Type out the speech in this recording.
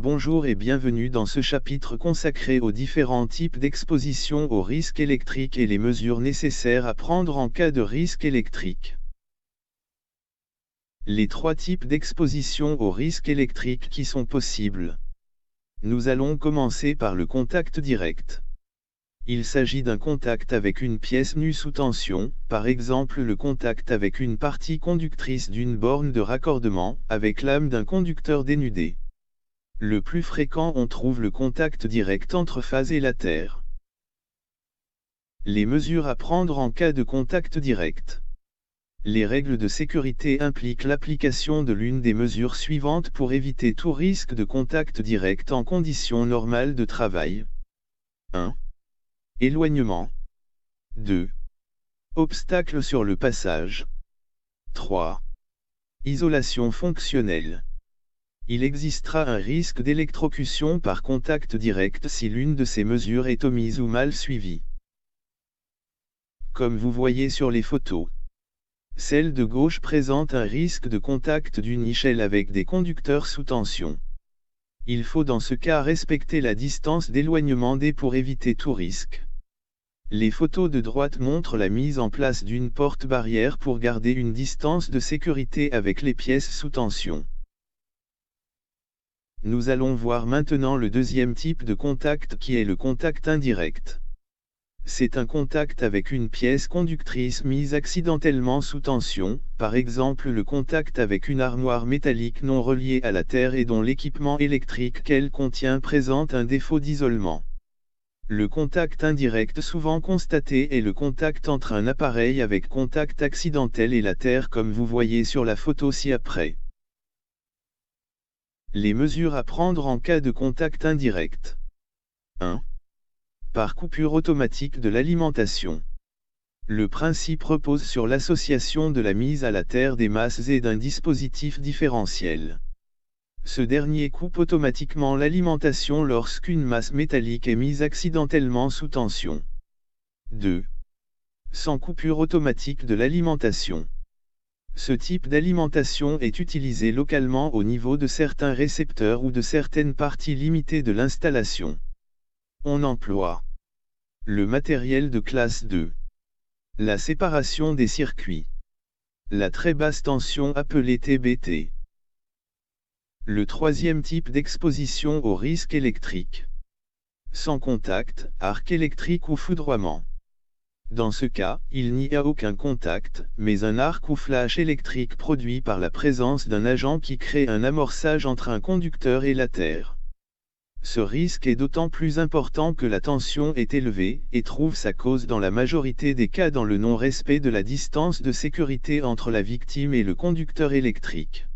Bonjour et bienvenue dans ce chapitre consacré aux différents types d'exposition au risque électrique et les mesures nécessaires à prendre en cas de risque électrique. Les trois types d'exposition au risque électrique qui sont possibles. Nous allons commencer par le contact direct. Il s'agit d'un contact avec une pièce nue sous tension, par exemple le contact avec une partie conductrice d'une borne de raccordement, avec lame d'un conducteur dénudé. Le plus fréquent, on trouve le contact direct entre phase et la terre. Les mesures à prendre en cas de contact direct. Les règles de sécurité impliquent l'application de l'une des mesures suivantes pour éviter tout risque de contact direct en conditions normales de travail. 1. Éloignement. 2. Obstacle sur le passage. 3. Isolation fonctionnelle. Il existera un risque d'électrocution par contact direct si l'une de ces mesures est omise ou mal suivie. Comme vous voyez sur les photos, celle de gauche présente un risque de contact d'une échelle avec des conducteurs sous tension. Il faut dans ce cas respecter la distance d'éloignement D pour éviter tout risque. Les photos de droite montrent la mise en place d'une porte-barrière pour garder une distance de sécurité avec les pièces sous tension. Nous allons voir maintenant le deuxième type de contact qui est le contact indirect. C'est un contact avec une pièce conductrice mise accidentellement sous tension, par exemple le contact avec une armoire métallique non reliée à la terre et dont l'équipement électrique qu'elle contient présente un défaut d'isolement. Le contact indirect souvent constaté est le contact entre un appareil avec contact accidentel et la terre comme vous voyez sur la photo ci-après. Les mesures à prendre en cas de contact indirect. 1. Par coupure automatique de l'alimentation. Le principe repose sur l'association de la mise à la terre des masses et d'un dispositif différentiel. Ce dernier coupe automatiquement l'alimentation lorsqu'une masse métallique est mise accidentellement sous tension. 2. Sans coupure automatique de l'alimentation. Ce type d'alimentation est utilisé localement au niveau de certains récepteurs ou de certaines parties limitées de l'installation. On emploie le matériel de classe 2. La séparation des circuits. La très basse tension appelée TBT. Le troisième type d'exposition au risque électrique. Sans contact, arc électrique ou foudroiement. Dans ce cas, il n'y a aucun contact, mais un arc ou flash électrique produit par la présence d'un agent qui crée un amorçage entre un conducteur et la terre. Ce risque est d'autant plus important que la tension est élevée, et trouve sa cause dans la majorité des cas dans le non-respect de la distance de sécurité entre la victime et le conducteur électrique.